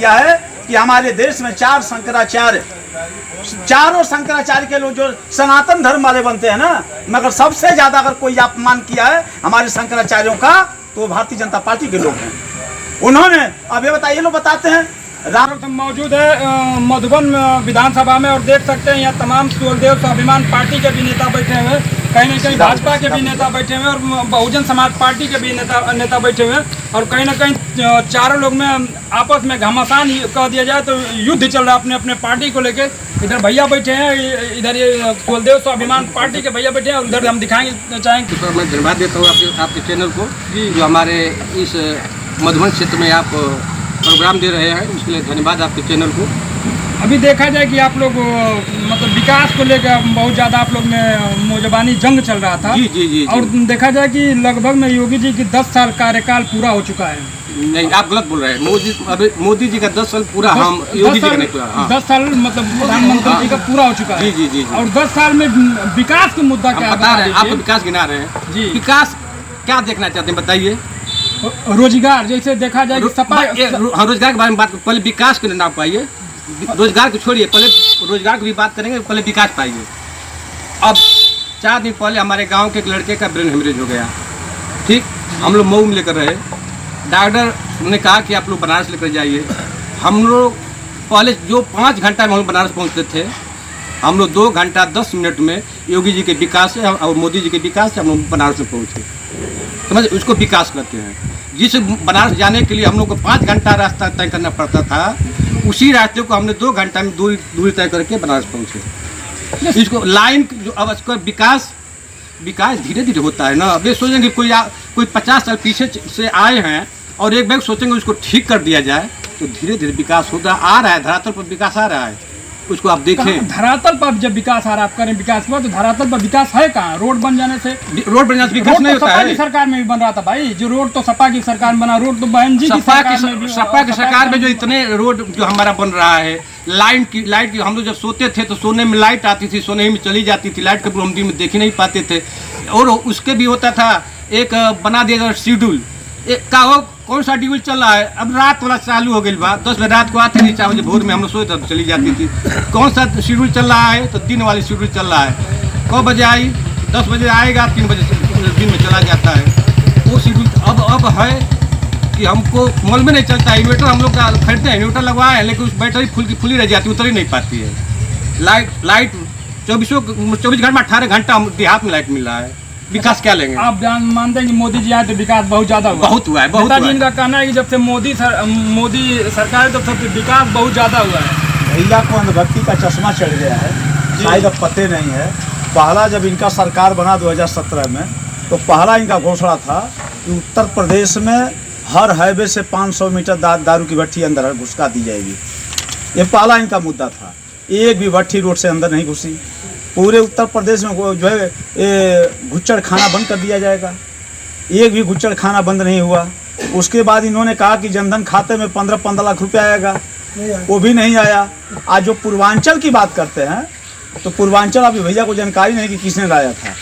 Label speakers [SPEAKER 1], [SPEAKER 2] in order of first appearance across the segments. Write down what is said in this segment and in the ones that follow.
[SPEAKER 1] किया है कि हमारे देश में 4 शंकराचार्य, चारों शंकराचार्य के लोग जो सनातन धर्म वाले बनते हैं ना, मगर सबसे ज्यादा अगर कोई अपमान किया है हमारे शंकराचार्यों का तो भारतीय जनता पार्टी के लोग हैं। उन्होंने अब ये बताइए, लोग बताते हैं
[SPEAKER 2] मौजूद है मधुबन विधानसभा में और देख सकते हैं यहाँ तमाम सूर्यदेव स्वाभिमान पार्टी के भी नेता बैठे हुए हैं, कहीं न कहीं भाजपा के भी नेता बैठे हुए हैं और बहुजन समाज पार्टी के भी नेता बैठे हुए हैं और कहीं न कहीं चारों लोग में आपस में घमासान कह दिया जाए तो युद्ध चल रहा है अपने अपने पार्टी को लेकर। इधर भैया बैठे हैं, इधर ये सूर्यदेव स्वाभिमान पार्टी के भैया बैठे हैं और उधर हम दिखाएंगे चाहेंगे।
[SPEAKER 3] तो मैं धन्यवाद देता हूँ आपके चैनल को जो हमारे इस मधुबन क्षेत्र में आप प्रोग्राम दे रहे हैं, उसके लिए धन्यवाद आपके चैनल को।
[SPEAKER 2] अभी देखा जाए कि आप लोग मतलब विकास को लेकर बहुत ज़्यादा आप लोग में मौजबानी जंग चल रहा था।
[SPEAKER 3] जी।
[SPEAKER 2] और देखा जाए कि लगभग में योगी जी की 10 साल कार्यकाल पूरा हो चुका है।
[SPEAKER 3] नहीं, आप गलत बोल रहे हैं। मोदी जी का 10 साल पूरा, हम योगी जी का नहीं पूरा। हाँ।
[SPEAKER 2] 10 साल मतलब प्रधानमंत्री जी का पूरा हो चुका है।
[SPEAKER 3] जी।
[SPEAKER 2] और 10 साल में विकास का मुद्दा क्या
[SPEAKER 3] बता रहे हैं? आप विकास गिना रहे हैं जी। विकास क्या देखना चाहते हैं बताइए?
[SPEAKER 2] रोजगार, जैसे देखा जाए
[SPEAKER 3] रोजगार के बारे में बात, पहले विकास को ना पाइए, रोजगार को छोड़िए, पहले रोजगार की भी बात करेंगे, पहले विकास पाइए। अब 4 दिन पहले हमारे गांव के एक लड़के का ब्रेन हेमरेज हो गया, ठीक, हम लोग मऊ में लेकर रहे, डॉक्टर ने कहा कि आप लोग बनारस लेकर जाइए। हम लोग पहले जो 5 घंटा में हम लोग बनारस पहुंचते थे, हम लोग 2 घंटा 10 मिनट में योगी जी के विकास से और मोदी जी के विकास से हम लोग बनारस में पहुँचे। समझ, उसको विकास करते हैं। जिस बनारस जाने के लिए हम लोग को 5 घंटा रास्ता तय करना पड़ता था, उसी रास्ते को हमने 2 घंटा में दूरी तय करके बनारस पहुँचे। इसको लाइन जो अब इसका विकास धीरे धीरे होता है ना। अब ये सोचेंगे कोई 50 साल पीछे से आए हैं और एक बैग सोचेंगे उसको ठीक कर दिया जाए, तो धीरे धीरे विकास होता आ रहा है, धरातल पर विकास आ रहा है, उसको आप देखें।
[SPEAKER 2] धरातल पर जब विकास आ रहा है, आप करें विकास की बात, तो धरातल पर विकास है कहाँ? रोड बन जाने से विकास नहीं होता है। सरकार में भी बन रहा था भाई, जो रोड तो सपा की सरकार बना, रोड तो बहन जी की
[SPEAKER 3] सपा की सरकार में जो इतने रोड जो हमारा बन रहा है, लाइट की हम लोग जब सोते थे तो सोने में लाइट आती थी, सोने में चली जाती थी, लाइट का हम दिन में देख ही नहीं पाते थे। और उसके भी होता था एक बना दिया गया शेड्यूल, कौन सा ड्यूल चल रहा है, अब रात वाला चालू हो गई बा, 10 बजे रात को आते नहीं, 4 बजे भोर में हम लोग सोते तब चली जाती थी। कौन सा शेड्यूल चल रहा है, तो दिन वाली शेड्यूल चल रहा है। कब बजे आई, 10 बजे आएगा, 3 बजे दिन में चला जाता है। वो शेड्यूल अब है कि हमको मॉल में नहीं चलता है। इन्वर्टर हम लोग का खरीदते हैं, इन्वर्टर लगवाए हैं, लेकिन उस बैटरी फुली रह जाती है, उतर ही नहीं पाती है। लाइट 24 घंटे में 18 घंटा देहात में लाइट मिल रहा है। विकास क्या लेंगे?
[SPEAKER 2] आप मानते हैं कि मोदी जी आए तो विकास बहुत ज्यादा हुआ?
[SPEAKER 3] बहुत हुआ है, बहुत हुआ है।
[SPEAKER 2] इनका कहना है कि जब से मोदी सरकार तब से विकास बहुत ज्यादा हुआ है।
[SPEAKER 1] भैया को अंधभक्ति का चश्मा चढ़ गया है, शायद अब पते नहीं है। पहला जब इनका सरकार बना 2017 में, तो पहला इनका घोषणा था कि उत्तर प्रदेश में हर हाईवे से 500 मीटर दारू की भट्टी अंदर घुसका दी जाएगी। ये पहला इनका मुद्दा था। एक भी भट्टी रोड से अंदर नहीं घुसी। पूरे उत्तर प्रदेश में जो है ये गुच्चड़ खाना बंद कर दिया जाएगा। एक भी गुच्चड़ खाना बंद नहीं हुआ। उसके बाद इन्होंने कहा कि जनधन खाते में 15-15 लाख रुपया आएगा, वो भी नहीं आया। आज जो पूर्वांचल की बात करते हैं, तो पूर्वांचल अभी भैया को जानकारी नहीं कि किसने लाया था।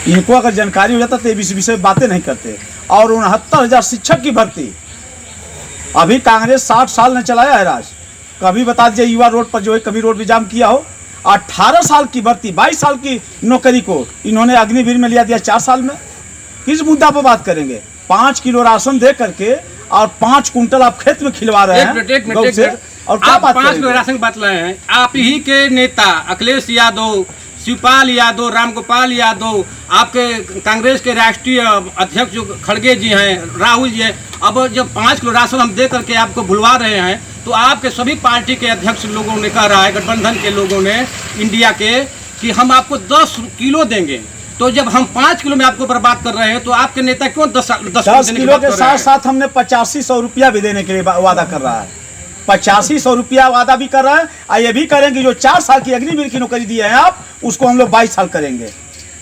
[SPEAKER 1] इनको अगर जानकारी हो जाता तो इस विषय में बातें नहीं करते। और 69,000 शिक्षक की भर्ती, अभी कांग्रेस 60 साल ने चलाया है राज। कभी बता दीजिए युवा रोड पर जो है कभी रोड भी जाम किया हो? 18 साल की भर्ती, 22 साल की नौकरी को इन्होंने अग्निवीर में लिया दिया 4 साल में। किस मुद्दा पर बात करेंगे? 5 किलो राशन दे करके और 5 कुंटल आप खेत में खिलवा रहे हैं।
[SPEAKER 3] एक मिनट
[SPEAKER 1] और क्या बात
[SPEAKER 3] 5 किलो राशन की बात लाए हैं? आप ही के नेता अखिलेश यादव, शिवपाल यादव, रामगोपाल यादव, आपके कांग्रेस के राष्ट्रीय अध्यक्ष जो खड़गे जी हैं, राहुल जी हैं, अब जब 5 किलो राशन हम दे करके आपको भुलवा रहे हैं, तो आपके सभी पार्टी के अध्यक्ष लोगों ने कह रहा है, गठबंधन के लोगों ने, इंडिया के, कि हम आपको 10 किलो देंगे। तो जब हम 5 किलो में आपको बर्बाद कर रहे हैं, तो आपके नेता क्यों 10
[SPEAKER 1] किलो के साथ साथ हमने 8500 रुपया भी देने के लिए वादा कर रहा है। 8500 रुपया वादा भी कर रहा है। और ये भी करेंगे जो 4 साल की अग्निवीर की नौकरी दिए हैं आप, उसको हम लोग 22 साल करेंगे।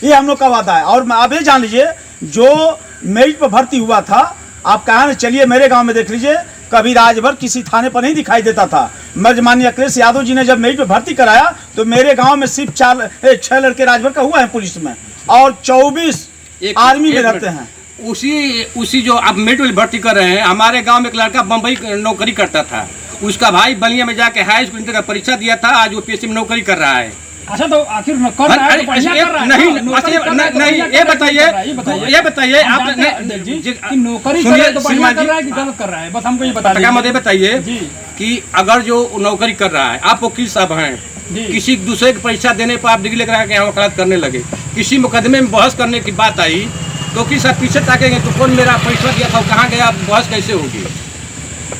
[SPEAKER 1] ये हम लोग का वादा है। और आप ये जान लीजिए, जो मेरिट पर भर्ती हुआ था, आप कहाँ चलिए मेरे गाँव में देख लीजिए, कभी राजभर किसी थाने पर नहीं दिखाई देता था। माननीय अखिलेश यादव जी ने जब मेरिट पे भर्ती कराया, तो मेरे गांव में सिर्फ 6 लड़के राजभर का हुआ है पुलिस में, और 24 आर्मी में रहते हैं।
[SPEAKER 3] उसी जो अब मेडिकल भर्ती कर रहे हैं, हमारे गांव में एक लड़का बम्बई नौकरी करता था, उसका भाई बलिया में जाके हाई स्कूल इंटर का परीक्षा दिया था, आज वो पीएससी में नौकरी कर रहा है।
[SPEAKER 2] अच्छा तो आखिर कर रहा है तो बढ़िया कर रहा है।
[SPEAKER 3] नहीं, ये बताइए आप
[SPEAKER 2] नौकरी कर रहा है तो बढ़िया कर रहा है कि गलत कर रहा है, बस हमको ये बता दीजिए।
[SPEAKER 3] मुझे बताइए कि अगर जो नौकरी कर रहा है, आप वकील साहब हैं, किसी दूसरे की परीक्षा देने पर आप डिग्री लेकर आके वकालत करने लगे, किसी मुकदमे में बहस करने की बात आई तो किस साथ पीछे ताकेंगे तो कौन मेरा परीक्षा दिया था, कहाँ गया, बहस कैसे होगी।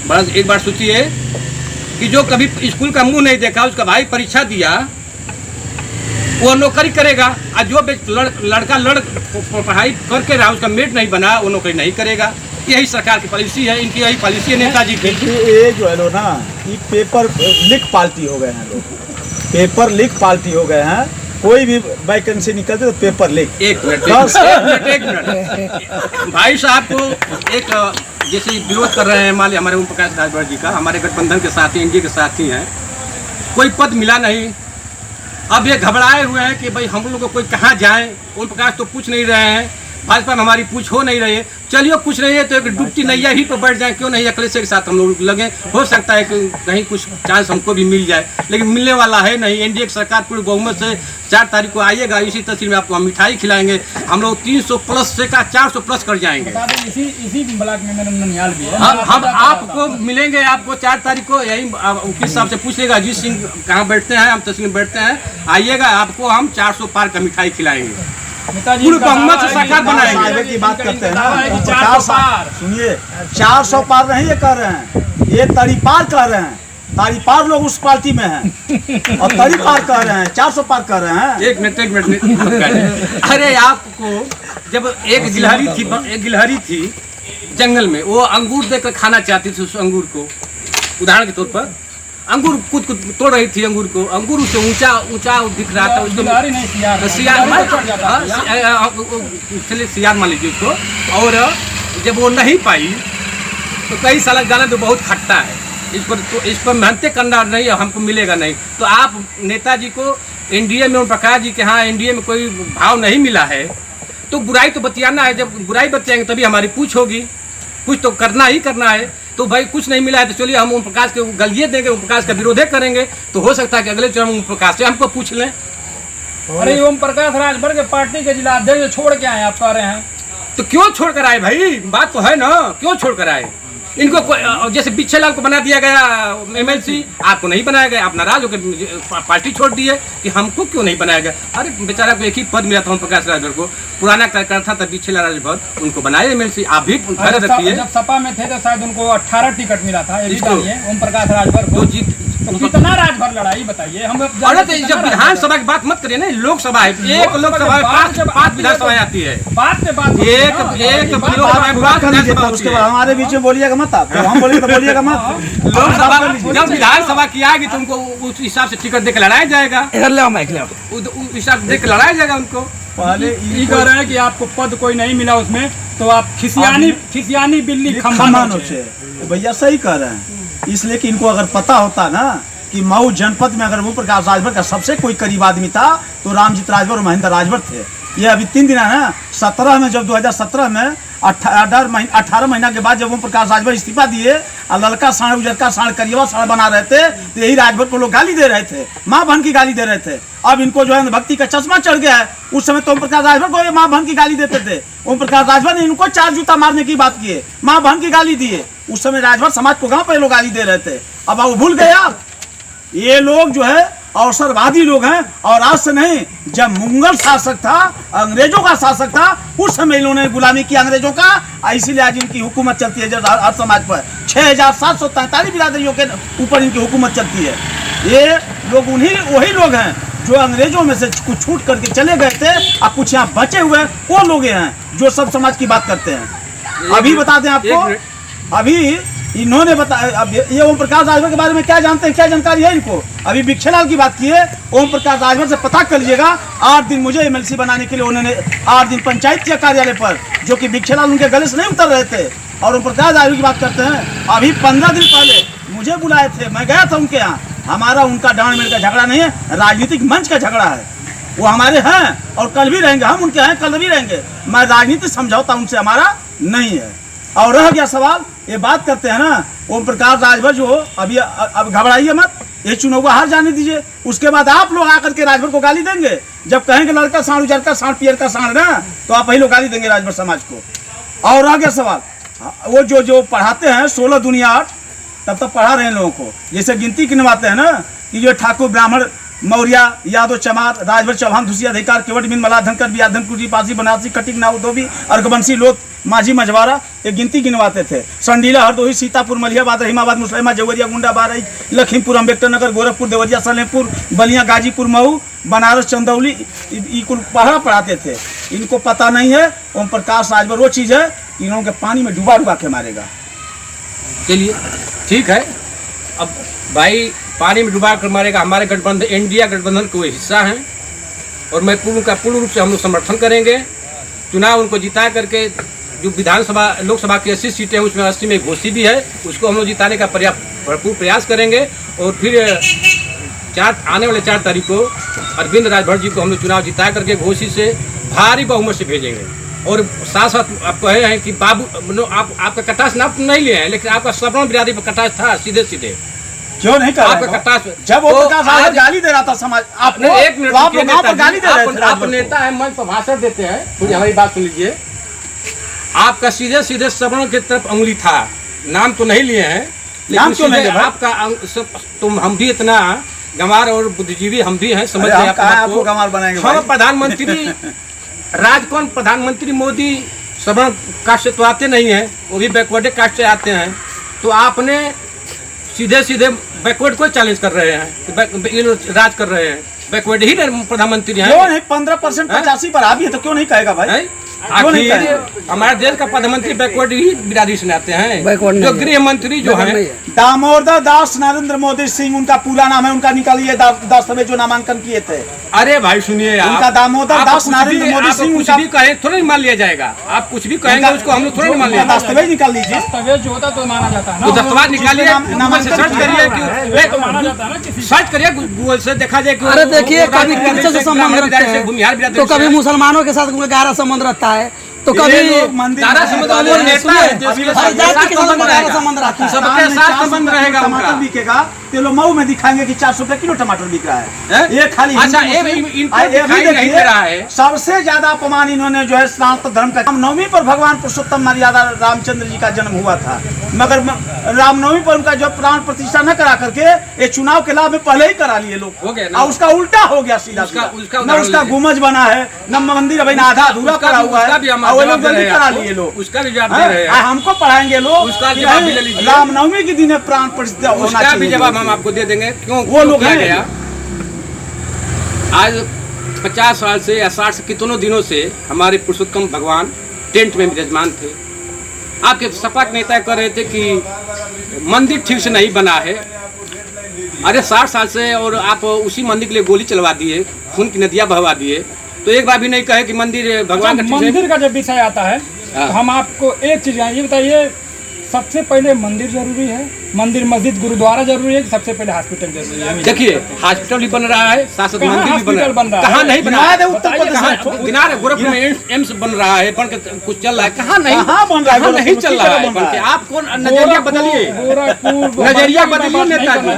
[SPEAKER 3] बस एक बार सोचिए कि जो कभी स्कूल का मुंह नहीं देखा, उसका भाई परीक्षा दिया, वो नौकरी करेगा, और जो लड़का पढ़ाई करके रहा, उसका मेट नहीं बना, वो नौकरी नहीं करेगा। यही सरकार की पॉलिसी है, इनकी यही पॉलिसी है नेताजी की।
[SPEAKER 1] ये जो है लो ना, ये पेपर लीक पार्टी हो गए हैं लोग, पेपर लीक पार्टी हो गए हैं। कोई भी वैकेंसी निकलती तो पेपर लीक।
[SPEAKER 3] एक मिनट भाई साहब को एक जैसे विरोध कर रहे हैं मान लिया हमारे ओम प्रकाश राजभर जी का, हमारे गठबंधन के साथी, एनडीए के साथी हैं, कोई पद मिला नहीं, अब ये घबराए हुए हैं कि भाई हम लोग को कोई कहाँ जाए। ओम प्रकाश तो पूछ नहीं रहे हैं, भाजपा में हमारी पूछ हो नहीं रही है, चलिए कुछ नहीं है तो एक डूबती नैया ही पर बैठ जाए, क्यों नहीं अखिलेश के साथ हम लोग लगे, हो सकता है कि कहीं कुछ चांस हमको भी मिल जाए, लेकिन मिलने वाला है नहीं। एनडीए की सरकार पूरी बहुमत से 4 तारीख को आइएगा, इसी तस्वीर में आपको हम मिठाई खिलाएंगे, हम लोग 300 प्लस से का 400 प्लस कर जाएंगे।
[SPEAKER 2] इसी ब्लॉक में मेरा ननिहाल भी है।
[SPEAKER 3] हम आपको मिलेंगे, आपको 4 तारीख को यही वकील साहब से पूछ लेगा, अजीत सिंह कहाँ बैठते हैं, हम तस्वीर में बैठते हैं, आइएगा, आपको हम 400 पार का मिठाई खिलाएंगे, पूरी बहुमत से सरकार बनाएंगे।
[SPEAKER 1] की बात करते हैं ना, 50 पार सुनिए, 400 पार नहीं ये कह रहे हैं, ये तड़ी पार कह रहे हैं, तारी पार लोग उस पार्टी में हैं और तड़ी पार कह रहे हैं, 400 पार कह रहे हैं।
[SPEAKER 3] एक मिनट अरे आपको जब एक गिलहरी थी जंगल में, वो अंगूर देकर खाना चाहती थी, उस अंगूर को उदाहरण के तौर पर अंगूर कूद तोड़ रही थी, अंगूर को, अंगूर उससे ऊंचा दिख रहा था, उसको सियार मान लीजिए उसको, और जब वो नहीं पाई तो कई साल जाना तो बहुत खट्टा है, इस पर मेहनत करना नहीं, हमको मिलेगा नहीं। तो आप नेताजी को एनडीए में, ओम प्रकाश जी के यहाँ एनडीए में कोई भाव नहीं मिला है तो बुराई तो बतियाना है, जब बुराई बतियाएंगे तभी हमारी पूछ होगी, कुछ तो करना ही करना है। तो भाई कुछ नहीं मिला है तो चलिए हम ओम प्रकाश के गलिए देंगे, ओम प्रकाश का विरोध करेंगे, तो हो सकता है कि अगले चरण ओम प्रकाश से हमको पूछ लें।
[SPEAKER 2] अरे ओम प्रकाश राजभर के पार्टी के जिला अध्यक्ष छोड़ के आए, आप कह रहे हैं
[SPEAKER 3] तो क्यों छोड़ कर आए भाई, बात तो है ना, क्यों छोड़ कर आए? इनको जैसे बिच्छे लाल को बना दिया गया एमएलसी, आपको नहीं बनाया गया, आप नाराज होकर पार्टी छोड़ दिए कि हमको क्यों नहीं बनाया गया। अरे बेचारा को एक ही पद मिला था ओम प्रकाश राजभर को, पुराना कार्यकर्ता था बिच्छे लाल राजभर, उनको बनाए एमएलसी। आप भी रखिए,
[SPEAKER 2] जब सपा में थे तो शायद उनको 18 टिकट मिला था, ओम प्रकाश राजभर को
[SPEAKER 3] जीत
[SPEAKER 2] कितना राजभर लड़ाई बताइए हम।
[SPEAKER 3] अरे तो जब विधानसभा की बात मत करिए ना, लोकसभा है, एक लोकसभा में 5 विधानसभा आती है,
[SPEAKER 2] बात पे बात
[SPEAKER 3] एक
[SPEAKER 1] उसके बाद हमारे बीच में बोलिएगा मत, आप हम बोलेंगे तो बोलिएगा मत।
[SPEAKER 3] लोकसभा जब विधानसभा की आएगी तो उनको उस हिसाब से टिकट देकर लड़ाया जाएगा, उस हिसाब से देकर लड़ाया जाएगा उनको।
[SPEAKER 2] पहले ये कह रहे हैं कि आपको पद कोई नहीं मिला उसमें तो आप खिसियानी बिल्ली
[SPEAKER 1] खम्मानो से, भैया सही कह रहे हैं। इसलिए कि इनको अगर पता होता ना कि मऊ जनपद में अगर ओम प्रकाश राजभर का सबसे कोई करीब आदमी था तो रामजीत राजभर और महेंद्र राजभर थे। ये अभी 3 दिन है ना, 17 में, जब 2017 में 18 महीना के बाद जब ओम प्रकाश राजभर इस्तीफा दिए और ललका साढ़ उजरका साढ़ करिएवा साढ़ बना रहे थे तो यही राजभर को लोग गाली दे रहे थे, माँ बहन की गाली दे रहे थे। अब इनको जो है भक्ति का चश्मा चढ़ गया है, उस समय तो ओम प्रकाश राजभर को माँ बहन की गाली देते थे, ओम प्रकाश राजभर ने इनको 4 जूता मारने की बात की, माँ बहन की गाली दिए। उस समय राजभर समाज को गाँव पर लोग गाली दे रहे थे, अब वो भूल गए आप। ये लोग जो है अवसरवादी लोग हैं, और आज से नहीं, जब मुगल शासक था, अंग्रेजों का शासक था, उस समय इन्होंने गुलामी की अंग्रेजों का, इसीलिए आज इनकी हुकूमत चलती है हर समाज पर। 6743 बिरादरियों के ऊपर इनकी हुकूमत चलती है। ये लोग वही लोग हैं जो अंग्रेजों में से कुछ छूट करके चले गए थे, अब कुछ यहाँ बचे हुए वो लोग हैं जो सब समाज की बात करते हैं। अभी बता दें आपको, अभी इन्होंने बताया, अब ये ओम प्रकाश राजभर के बारे में क्या जानते हैं, क्या जानकारी है इनको? अभी बिच्छेलाल की बात की है, ओम प्रकाश राजभर से पता कर लीजिएगा। 8 दिन मुझे एमएलसी बनाने के लिए उन्होंने 8 दिन पंचायत के कार्यालय पर, जो कि बिच्छेलाल उनके गले से नहीं उतर रहे थे, और ओम प्रकाश राजभर की बात करते हैं। अभी 15 दिन पहले मुझे बुलाए थे, मैं गया था उनके यहाँ। हमारा उनका डांड मेल का झगड़ा नहीं है, राजनीतिक मंच का झगड़ा है। वो हमारे हैं और कल भी रहेंगे, हम उनके हैं कल भी रहेंगे। मैं राजनीति समझौता उनसे हमारा नहीं है। और रह गया सवाल, ये बात करते हैं ना ओम प्रकाश राजभर जो अभी, अब घबराइए मत, ये चुनाव हार जाने दीजिए, उसके बाद आप लोग आकर के राजभर को गाली देंगे। जब कहेंगे लड़का साढ़, उजर का साढ़, पियर का साढ़ ना, तो आप वही लोग गाली देंगे राजभर समाज को। और रह गया सवाल, वो जो पढ़ाते हैं 16 दुनिया 8, तब तक पढ़ा रहे हैं लोगों को। जैसे गिनती गिनवाते हैं ना कि जो ठाकुर, ब्राह्मण, मौर्य, यादव, चमार, राजभर, चौहान, धुसिया, अधिकार, केवट, बिन, मल्लाह, धनकर, बियाधन, कुटी, पासी, बनारसी, कटिक, नाऊ, धोबी, अर्गवंशी, लोथ, माझी, मझवारा, ये गिनती गिनवाते थे। संडीला, हरदोही, सीतापुर, मलिहाबाद, रहीमाबाद, मुसलैमा, जौहरिया, गुंडा, बारई, लखीमपुर, अम्बेडकर नगर, गोरखपुर, देवरिया, सलेमपुर, बलिया, गाजीपुर, मऊ, बनारस, चंदौली, ये कुल पढ़ाते थे। इनको पता नहीं है ओम प्रकाश राजभर वो चीज़ है इन्हों के पानी में डुबा के मारेगा।
[SPEAKER 3] चलिए ठीक है, अब भाई पानी में डुबा कर मारेगा, हमारे गठबंधन इंडिया गठबंधन के वो हिस्सा हैं और मैं पूर्ण रूप से हम लोग समर्थन करेंगे। चुनाव उनको जिता करके जो विधानसभा लोकसभा की 80 सीटें हैं उसमें 80 में घोषी भी है, उसको हम लोग जिताने का भरपूर प्रयास करेंगे। और फिर आने वाले 4 तारीख को अरविंद राजभर जी को हम लोग चुनाव जिता करके घोषी से भारी बहुमत से भेजेंगे। और साथ साथ आप कहे हैं कि बाबू आपका कटास नाप नहीं लिए हैं, लेकिन आपका श्रवण बिरादरी पर कटास था सीधे सीधे।
[SPEAKER 1] क्यों नहीं कर
[SPEAKER 3] आपका कटास
[SPEAKER 1] जब वो प्रकाश गाली दे रहा था समाज,
[SPEAKER 3] आपने 1 मिनट
[SPEAKER 1] गाली दे रहे थे।
[SPEAKER 3] आप नेता है, मंच पर भाषण देते हैं, थोड़ी हमारी बात सुन लीजिए। आपका सीधे सीधे श्रवण की तरफ उंगली था, नाम तो नहीं लिए हैं, लेकिन सीधे आपका तुम हम भी इतना गंवार और बुद्धिजीवी हम भी हैं, समझ रहे
[SPEAKER 1] आपको गंवार बनाएंगे।
[SPEAKER 3] हम प्रधानमंत्री राजकौन प्रधानमंत्री मोदी श्रवण कास्ट से तो आते नहीं हैं, वो भी बैकवर्ड कास्ट से आते हैं। तो आपने सीधे सीधे बैकवर्ड को चैलेंज कर रहे हैं, ये लोग राज कर रहे हैं, बैकवर्ड ही प्रधानमंत्री हैं।
[SPEAKER 1] क्यों नहीं 15% 85 पर हावी है तो क्यों नहीं कहेगा भाई?
[SPEAKER 3] आखिर हमारे देश का प्रधानमंत्री बैकवर्ड ही बिरादरी से आते हैं। जो गृह मंत्री जो है
[SPEAKER 1] दामोदर दास नरेंद्र मोदी सिंह उनका पूरा नाम है, उनका निकालिए दस्तावेज जो नामांकन किए थे।
[SPEAKER 3] अरे भाई सुनिए,
[SPEAKER 1] उनका दामोदर दास नरेंद्र मोदी सिंह,
[SPEAKER 3] कुछ भी कहे थोड़ा नहीं मान लिया जाएगा। आप कुछ भी कहेंगे उसको हम लोग थोड़ा नहीं मान लिया।
[SPEAKER 1] दस्तावेज निकाल लीजिए,
[SPEAKER 2] दस्तावेज जो होता तो माना जाता है ना,
[SPEAKER 3] तो दस्तावेज निकालिए, सर्च करिए, सर्च करिए गूगल से, देखा जाए।
[SPEAKER 4] अरे देखिए, कभी पीछे से संबंध रखते हैं तो कभी मुसलमानों के साथ गहरा संबंध रहता है, तो कभी
[SPEAKER 3] सबके साथ संबंध रहेगा।
[SPEAKER 1] टमाटर बिकेगा तो लोग मऊ में दिखाएंगे कि 400 रुपए किलो टमाटर बिक रहा है। ये खाली
[SPEAKER 3] अच्छा, नहीं दे रहा है।
[SPEAKER 1] सबसे ज्यादा अपमान इन्होंने जो है सनातन धर्म का। रामनवमी पर भगवान पुरुषोत्तम मर्यादा रामचंद्र जी का जन्म हुआ था, मगर रामनवमी पर उनका जो प्राण प्रतिष्ठा न करा करके ये चुनाव के लाभ में पहले ही करा लिए लोग, और उसका उल्टा हो गया सीधा। न उसका गुमज बना है, न मंदिर अभी आधा अधूरा करा हुआ है, करा लिए लोग।
[SPEAKER 3] उसका भी जवाब दे रहे हैं,
[SPEAKER 1] हमको पढ़ाएंगे लोग।
[SPEAKER 3] उसका जवाब भी ले लीजिए।
[SPEAKER 1] रामनवमी के दिन प्राण प्रतिष्ठा होना चाहिए,
[SPEAKER 3] भी जवाब हम आपको दे देंगे। क्यों
[SPEAKER 1] वो लोग
[SPEAKER 3] किया गया? आज 50 साल से या 60 से कितनों दिनों से हमारे पुरुषोत्तम भगवान टेंट में विराजमान थे। आपके सपा के नेता कह रहे थे कि मंदिर ठीक से नहीं बना है। अरे 60 साल से और आप उसी मंदिर के लिए गोली चलवा दिए, खून की नदियां बहवा दिए, तो एक बार भी नहीं कहे कि मंदिर भगवान का
[SPEAKER 2] मंदिर का जब विषय आता है तो हम आपको एक चीज ये बताइए, सबसे पहले मंदिर जरूरी है, मंदिर मस्जिद गुरुद्वारा जरूरी है, सबसे पहले हॉस्पिटल जरूरी है।
[SPEAKER 3] देखिए हॉस्पिटल भी बन रहा है, शासक मंदिर भी बन रहा है, कहाँ नहीं बना है? उत्तर प्रदेश गोरखपुर में एम्स बन रहा है, बन के कुछ चल रहा है, कहाँ नहीं बन रहा है? नहीं चल रहा है बन के। आप कौन नजरिया बदलिए, नजरिया बदलिए नेताजी।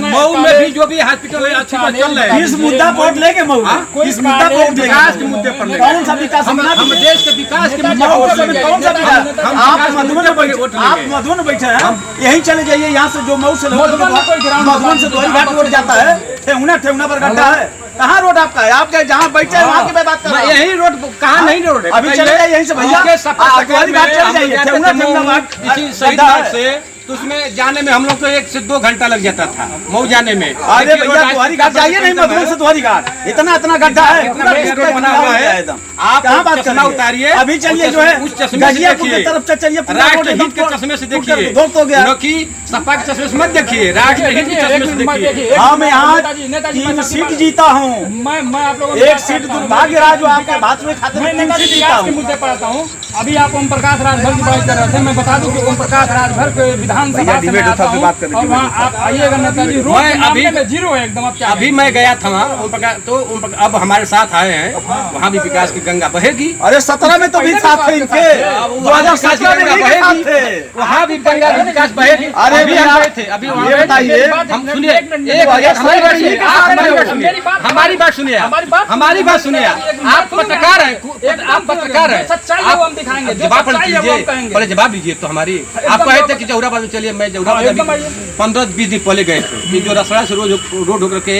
[SPEAKER 3] मऊ में भी जो भी हॉस्पिटल अच्छी चल रहे हैं,
[SPEAKER 1] इस मुद्दा पर लेके मऊ, इस मुद्दा पर
[SPEAKER 3] विकास के मुद्दे पर
[SPEAKER 1] कौन सा विकास?
[SPEAKER 3] हम देश के विकास के मुद्दे पर
[SPEAKER 1] कौन सा विकास? आप मधुबन बैठे हैं, यही चले जाइए, यहाँ से जो मऊ से मधुबन से दोहरी घाट रोड जाता है, ठेहुना पर गड्ढा है। कहाँ रोड आपका है? आपके जहाँ बैठे हैं वहाँ की मैं बात कर रहा हूँ।
[SPEAKER 3] यही रोड कहाँ नहीं रोड है?
[SPEAKER 1] अभी चले जाइए यहीं से भैया, दोहरी घाट चले जाइए, ठेहुना घाट
[SPEAKER 3] इसी सही घाट से, तो उसमें जाने में हम लोग को 1 से 2 घंटा लग जाता था मऊ जाने में।
[SPEAKER 1] अरे भैया दोहरी घाट जाइए, नहीं मधुबन से दोहरी घाट, इतना गड्ढा है,
[SPEAKER 3] बना हुआ है एकदम। आप
[SPEAKER 1] कहाँ बात
[SPEAKER 3] चश्मा उतारिए,
[SPEAKER 1] अभी चलिए जो है
[SPEAKER 3] उस चश्मे से देखिए,
[SPEAKER 1] तरफ से चलिए,
[SPEAKER 3] राष्ट्रहित के चश्मे से देखिए,
[SPEAKER 1] दोस्त हो गया
[SPEAKER 3] कि सपा के चश्मे से मत देखिए, राष्ट्रहित के चश्मे से देखिए।
[SPEAKER 1] हाँ, मैं यहाँ 3 सीट जीता हूँ,
[SPEAKER 2] मैं आप लोगों
[SPEAKER 1] 1 सीट दुर्भाग्य रहा जो आपके भाषण में खाते में 3 सीट जीता हूँ।
[SPEAKER 2] मुद्दे पर आता हूँ। अभी आप ओम प्रकाश राजभर की बात कर रहे थे, मैं बता दूं कि ओम प्रकाश राजभर के विधानसभा
[SPEAKER 3] भैया,
[SPEAKER 2] से मैं
[SPEAKER 3] डिबेट
[SPEAKER 2] आता
[SPEAKER 3] होता है,
[SPEAKER 2] हूँ
[SPEAKER 3] बात करने
[SPEAKER 2] और
[SPEAKER 3] की
[SPEAKER 2] वहाँ आप आइएगा नेताजी, रोड
[SPEAKER 3] मैं
[SPEAKER 2] के मामले
[SPEAKER 3] अभी-
[SPEAKER 2] में जीरो है एकदम। आप क्या
[SPEAKER 3] अभी मैं गया था वहाँ ओम प्रकाश, तो अब हमारे साथ आए हैं, वहाँ भी विकास की गंगा बहेगी।
[SPEAKER 1] अरे 17 में तो भी साथ थे इनके, 2017 में भी के साथ थे।
[SPEAKER 3] वहाँ भी गंगा की विकास बहेगी।
[SPEAKER 1] अरे
[SPEAKER 3] अभी हम
[SPEAKER 1] भैया,
[SPEAKER 3] गए थे, अभी वहाँ
[SPEAKER 1] ये
[SPEAKER 3] गए थे।
[SPEAKER 1] बताइए,
[SPEAKER 3] हम सुनिए, एक हमारी बात सुनिए,
[SPEAKER 2] आप
[SPEAKER 3] आप हमारी बात
[SPEAKER 2] मेरी
[SPEAKER 3] सुनिए,
[SPEAKER 2] बात-
[SPEAKER 3] हमारी बात सुनिए, हमारी बात सुनिए। आप पत्रकार हैं, आप पत्रकार हैं,
[SPEAKER 2] सच्चाई है वो हम दिखाएंगे, जो
[SPEAKER 3] जवाब
[SPEAKER 2] सच्चाई है वो हम
[SPEAKER 3] दीजिए,
[SPEAKER 2] कहेंगे।
[SPEAKER 3] पहले जवाब दीजिए तो हमारी। आप कहे थे कि जौहराबाद में चलिए, मैं जौहराबाद
[SPEAKER 2] एकदम आइए।
[SPEAKER 3] 15-20 दिन पहले गए थे कि जो रसड़ा से रोड होकर के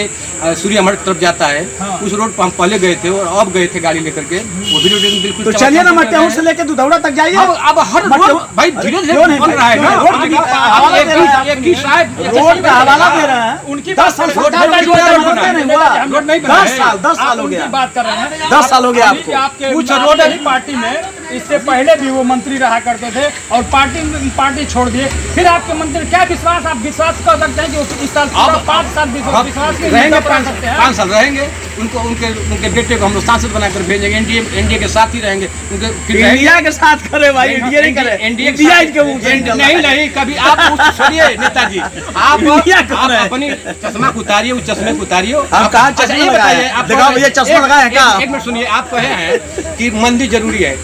[SPEAKER 3] सूर्य हमारे तरफ जाता है, उस रोड पर हम पहले गए थे और अब गए थे गाड़ी लेकर के। वो वीडियो बिल्कुल
[SPEAKER 1] तो चलिए ना मटेहूर से लेके दुधौड़ा तक जाइए।
[SPEAKER 3] अब हर रोड भाई धीरे धीरे
[SPEAKER 1] क्यों नहीं
[SPEAKER 3] बन रहा है ना।
[SPEAKER 1] रोड की हवाला दे रहे हैं।
[SPEAKER 3] एक ही साइड
[SPEAKER 1] रोड का हवाला दे रहे हैं।
[SPEAKER 2] उनकी
[SPEAKER 1] 10 साल
[SPEAKER 3] रोड
[SPEAKER 1] सरकार
[SPEAKER 3] नहीं
[SPEAKER 1] की
[SPEAKER 3] बना है,
[SPEAKER 1] कोई मदद नहीं हुआ।
[SPEAKER 3] रोड नहीं बना
[SPEAKER 1] 10
[SPEAKER 3] है।
[SPEAKER 1] साल 10 साल
[SPEAKER 2] आप
[SPEAKER 1] हो
[SPEAKER 2] उनकी
[SPEAKER 1] गया।
[SPEAKER 2] बात कर रहे हैं।
[SPEAKER 1] 10 साल हो गया
[SPEAKER 2] अभी
[SPEAKER 1] आपको।
[SPEAKER 2] आपके
[SPEAKER 3] कुछ
[SPEAKER 2] आप
[SPEAKER 3] रोड
[SPEAKER 2] ही पार्टी में इससे पहले भी वो मंत्री रहा करते थे और पार्टी छोड़ दिए, फिर आपके मंत्री क्या विश्वास, आप विश्वास कर सकते हैं कि इस साल पूरा 5 साल विश्वास के
[SPEAKER 3] रहेंगे,
[SPEAKER 2] नेता बना सकते हैं?
[SPEAKER 3] 5 साल रहेंगे। उनको उनके बेटे को हम लोग सांसद बनाकर भेजेंगे, एनडीए के साथ ही रहेंगे। उनके फिर
[SPEAKER 1] इंडिया के साथ करे भाई, इंडिया नहीं करे।
[SPEAKER 3] एनडीए
[SPEAKER 1] इंडिया इनके मुंह से निकल रहा है।
[SPEAKER 3] नहीं कभी आप सुनिए नेताजी, आप
[SPEAKER 1] इंडिया कर रहे हैं।
[SPEAKER 3] अपनी चश्मा को उतारिए, उस चश्मे को उतारिए।
[SPEAKER 1] हम कहाँ
[SPEAKER 3] अच्छा,
[SPEAKER 1] चश्मा
[SPEAKER 3] ये
[SPEAKER 1] लगाए
[SPEAKER 3] बताइए,
[SPEAKER 1] हैं?
[SPEAKER 3] आप
[SPEAKER 1] दिखाओ भैया, चश्मा लगाए हैं क्या?
[SPEAKER 3] एक मिनट सुनिए, आप कहे हैं कि मंदिर जरूरी है।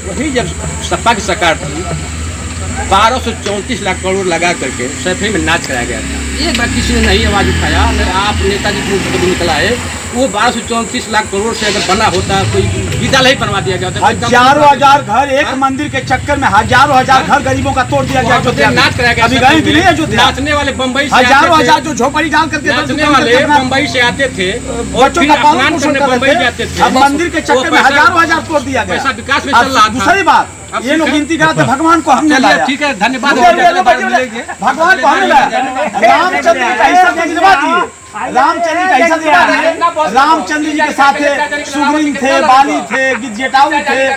[SPEAKER 3] वही जब सपा की सरकार थी 1234 लाख करोड़ लगा करके सैफई में नाच कराया गया था। एक बार किसी ने नहीं आवाज उठाया, आप नेताजी के मुंह से कभी निकला है वो 1234 लाख करोड़ से अगर बना होता, कोई विद्यालय ही बनवा दिया गया होता।
[SPEAKER 1] हजारों हजार घर एक मंदिर के चक्कर में, हजारों हजार घर गरीबों का तोड़ दिया गया अयोध्या में।
[SPEAKER 3] नाच कराया गया।
[SPEAKER 1] अभी गए कि नहीं अयोध्या?
[SPEAKER 3] नाचने वाले बम्बई से
[SPEAKER 1] हजारों
[SPEAKER 3] आते
[SPEAKER 1] हजार
[SPEAKER 3] थे,
[SPEAKER 1] जो झोपड़ी डाल करके
[SPEAKER 3] नाचने वाले बम्बई से आते थे और
[SPEAKER 1] बच्चों
[SPEAKER 3] फिर
[SPEAKER 1] का पालन
[SPEAKER 3] स्नान
[SPEAKER 1] पोषण
[SPEAKER 3] करने
[SPEAKER 1] कर
[SPEAKER 3] बम्बई
[SPEAKER 1] रहे
[SPEAKER 3] जाते
[SPEAKER 1] थे।
[SPEAKER 3] थे।
[SPEAKER 1] अब मंदिर के चक्कर में हजारों हजार तोड़ दिया गया।
[SPEAKER 3] पैसा विकास में
[SPEAKER 1] अब
[SPEAKER 3] चल रहा था।
[SPEAKER 1] दूसरी बात,
[SPEAKER 3] अब
[SPEAKER 1] ये लोग
[SPEAKER 3] ठीक है।
[SPEAKER 1] गिनती कराते भगवान को हमने
[SPEAKER 3] चलिए,
[SPEAKER 1] लाया।
[SPEAKER 3] ठीक है, धन्यवाद।
[SPEAKER 1] भगवान को हमने लाया। रामचंद्र जी का हिस्सा दिलवा दिए। रामचंद्र जी का हिस्सा दिलवा दिए। रामचंद्र जी के साथ सुग्रीव थे, बाली थे, गिरजेटाऊ थे,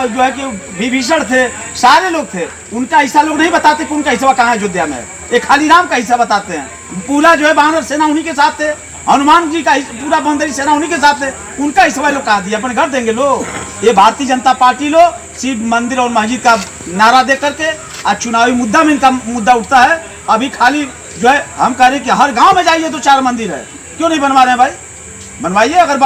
[SPEAKER 1] जो है कि विभीषण थे, सारे लोग थे। उनका हिस्सा लोग नहीं बताते कि उनका हिस्सा कहाँ है अयोध्या में। एक खाली राम का हिस्सा बताते हैं। पूरा जो है वानर सेना उन्हीं के साथ थे, हनुमान जी का पूरा बंदरी सेना उन्हीं के साथ है। उनका हिस्सा लोग कहा दिया, अपने घर देंगे लोग। ये भारतीय जनता पार्टी लोग सिर्फ मंदिर और मस्जिद का नारा दे करके आज चुनावी मुद्दा में इनका मुद्दा उठता है। अभी खाली जो है हम कह रहे हैं कि हर गांव में जाइए तो 4 मंदिर है, क्यों नहीं बनवा रहे हैं भाई? बनवाइए। अगर